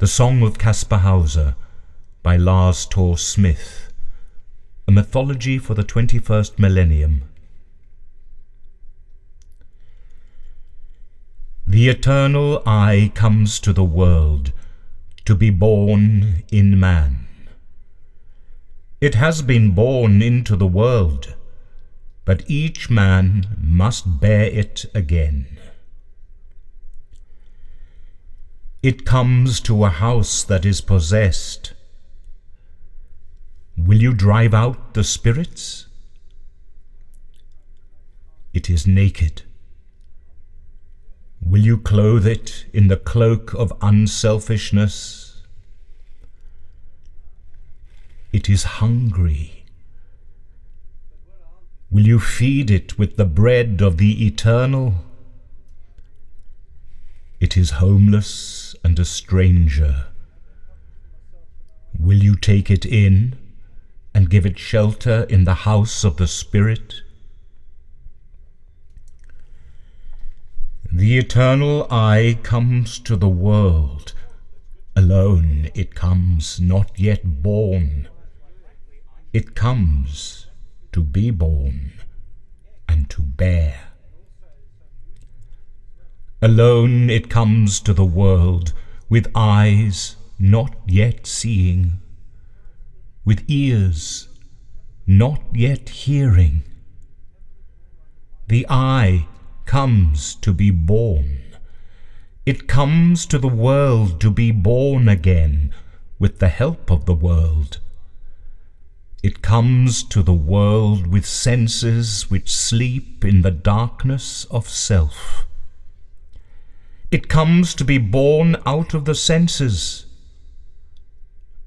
The Song of Casper Hauser by Lars Thor, a mythology for the 21st millennium. The eternal I comes to the world to be born in man. It has been born into the world, but each man must bear it again. It comes to a house that is possessed. Will you drive out the spirits? It is naked. Will you clothe it in the cloak of unselfishness? It is hungry. Will you feed it with the bread of the eternal? It is homeless and a stranger. Will you take it in and give it shelter in the house of the Spirit? The eternal I comes to the world. Alone it comes, not yet born. It comes to be born and to bear. Alone it comes to the world, with eyes not yet seeing, with ears not yet hearing. The I comes to be born. It comes to the world to be born again, with the help of the world. It comes to the world with senses which sleep in the darkness of self. It comes to be born out of the senses,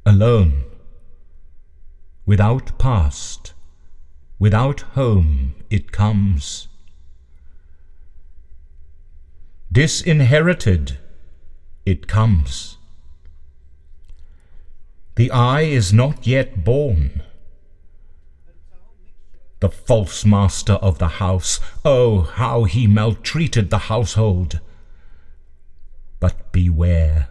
alone, without past, without home it comes. Disinherited it comes. The I is not yet born. The false master of the house, oh, how he maltreated the household! But beware,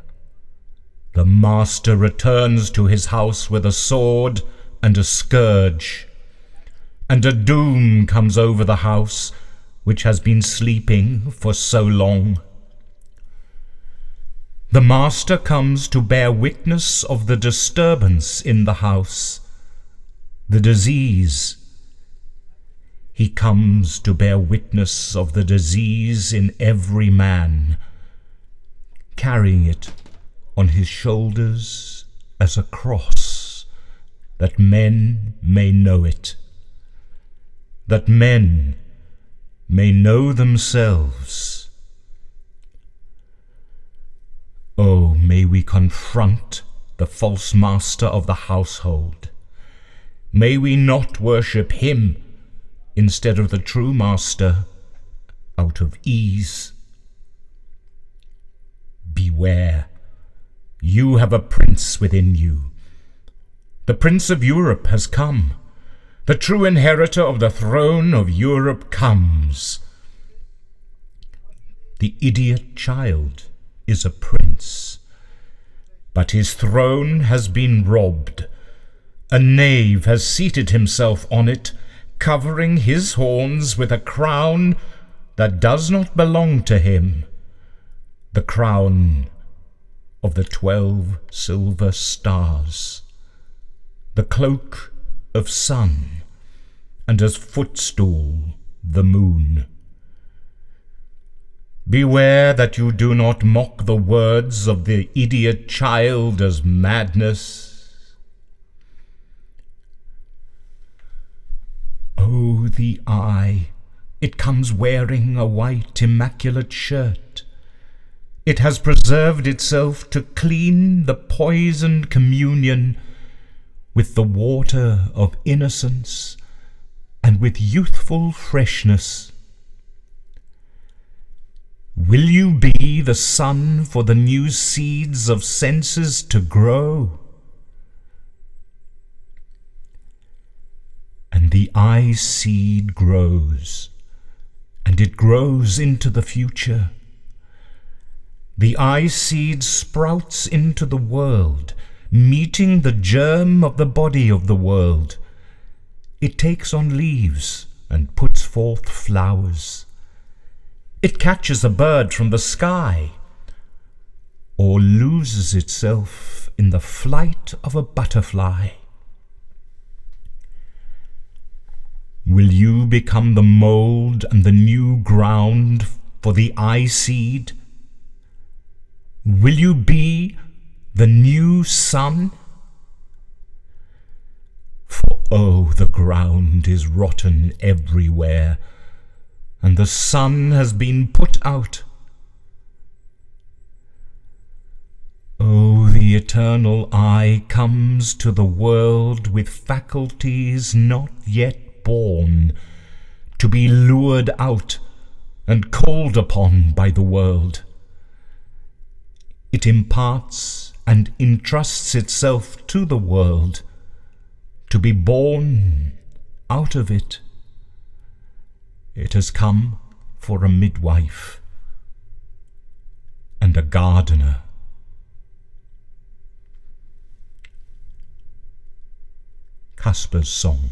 the master returns to his house with a sword and a scourge, and a doom comes over the house which has been sleeping for so long. The master comes to bear witness of the disturbance in the house, the disease. He comes to bear witness of the disease in every man, carrying it on his shoulders as a cross, that men may know it, that men may know themselves. Oh, may we confront the false master of the household. May we not worship him instead of the true master out of ease. Beware, you have a prince within you. The Prince of Europe has come. The true inheritor of the throne of Europe comes. The idiot child is a prince, but his throne has been robbed. A knave has seated himself on it, covering his horns with a crown that does not belong to him. The crown of the 12 silver stars, the cloak of sun, and as footstool the moon. Beware that you do not mock the words of the idiot child as madness. Oh, the I, it comes wearing a white immaculate shirt. It has preserved itself to clean the poisoned communion with the water of innocence and with youthful freshness. Will you be the sun for the new seeds of senses to grow? And the I seed grows, and it grows into the future. The eye seed sprouts into the world, meeting the germ of the body of the world. It takes on leaves and puts forth flowers. It catches a bird from the sky, or loses itself in the flight of a butterfly. Will you become the mold and the new ground for the eye seed? Will you be the new sun? For oh, the ground is rotten everywhere, and the sun has been put out. Oh, the eternal eye comes to the world with faculties not yet born, to be lured out and called upon by the world. It imparts and entrusts itself to the world, to be born out of it. It has come for a midwife and a gardener. Casper's Song.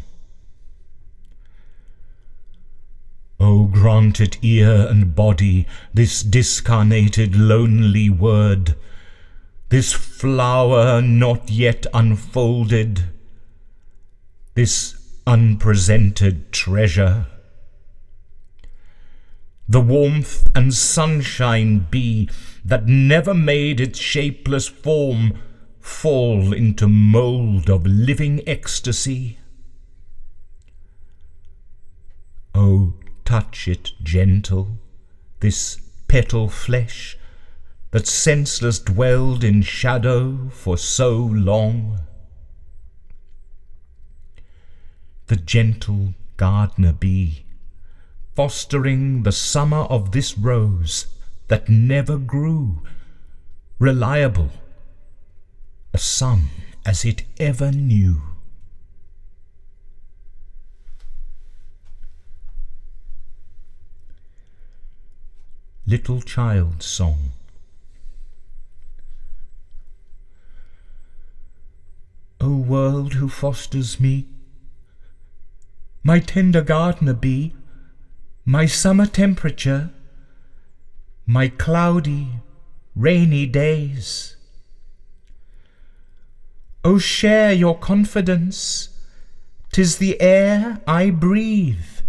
O grant it ear and body, this discarnated lonely word, this flower not yet unfolded, this unpresented treasure. The warmth and sunshine be that never made its shapeless form fall into mould of living ecstasy. O touch it gentle, this petal flesh that senseless dwelled in shadow for so long. The gentle gardener be, fostering the summer of this rose that never grew, reliable, a sun as it ever knew. Little Child's Song. O world who fosters me, my tender gardener be, my summer temperature, my cloudy, rainy days. O share your confidence, 'tis the air I breathe,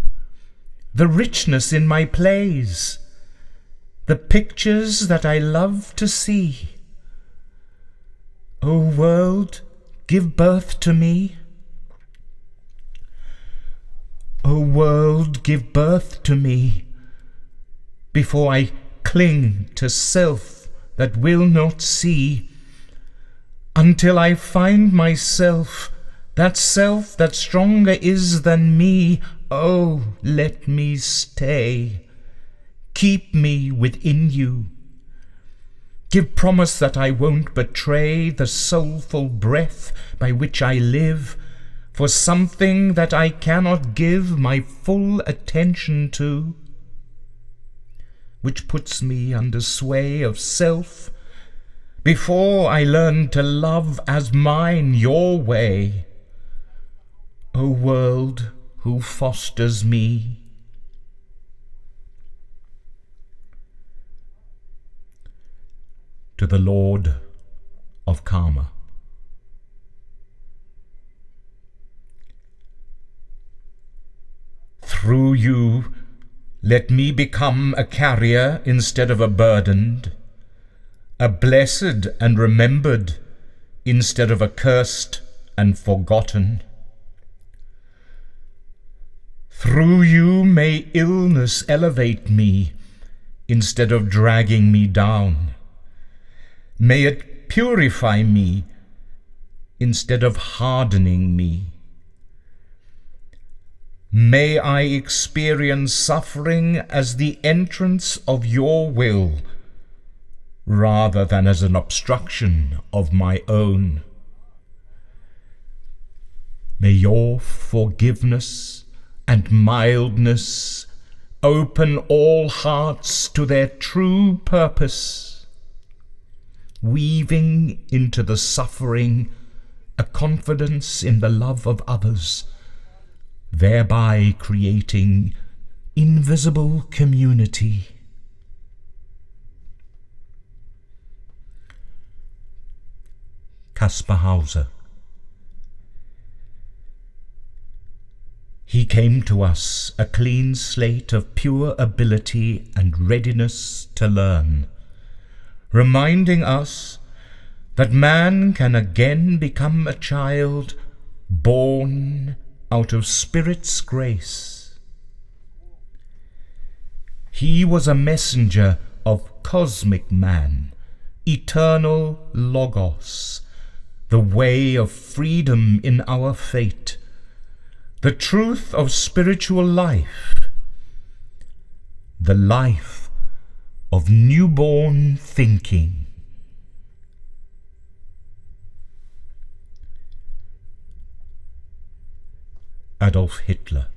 the richness in my plays, the pictures that I love to see. O world, give birth to me. O world, give birth to me, before I cling to self that will not see, until I find myself, that self that stronger is than me. Oh, let me stay. Keep me within you. Give promise that I won't betray the soulful breath by which I live, for something that I cannot give my full attention to, which puts me under sway of self, before I learn to love as mine your way. O world who fosters me. To the Lord of Karma. Through you, let me become a carrier instead of a burdened, a blessed and remembered instead of accursed and forgotten. Through you may illness elevate me instead of dragging me down. May it purify me instead of hardening me. May I experience suffering as the entrance of your will, rather than as an obstruction of my own. May your forgiveness and mildness open all hearts to their true purpose. weaving into the suffering a confidence in the love of others, thereby creating invisible community. Casper Hauser. He came to us a clean slate of pure ability and readiness to learn, reminding us that man can again become a child born out of Spirit's grace. He was a messenger of cosmic man, eternal Logos, the way of freedom in our fate, the truth of spiritual life, the life of newborn thinking. Adolf Hitler.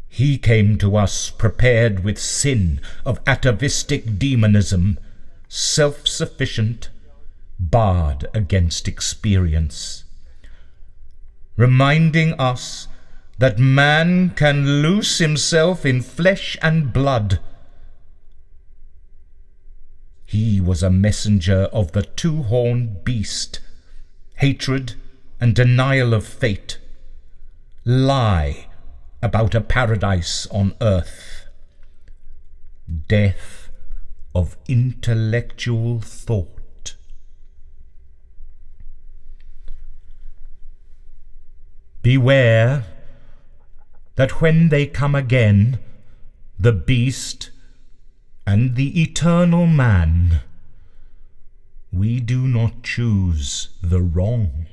He came to us prepared with sin of atavistic demonism, self-sufficient, barred against experience, reminding us that man can loose himself in flesh and blood. He was a messenger of the two-horned beast, hatred and denial of fate, lie about a paradise on earth, death of intellectual thought. Beware that when they come again, the beast and the eternal man, we do not choose the wrong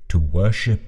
to worship.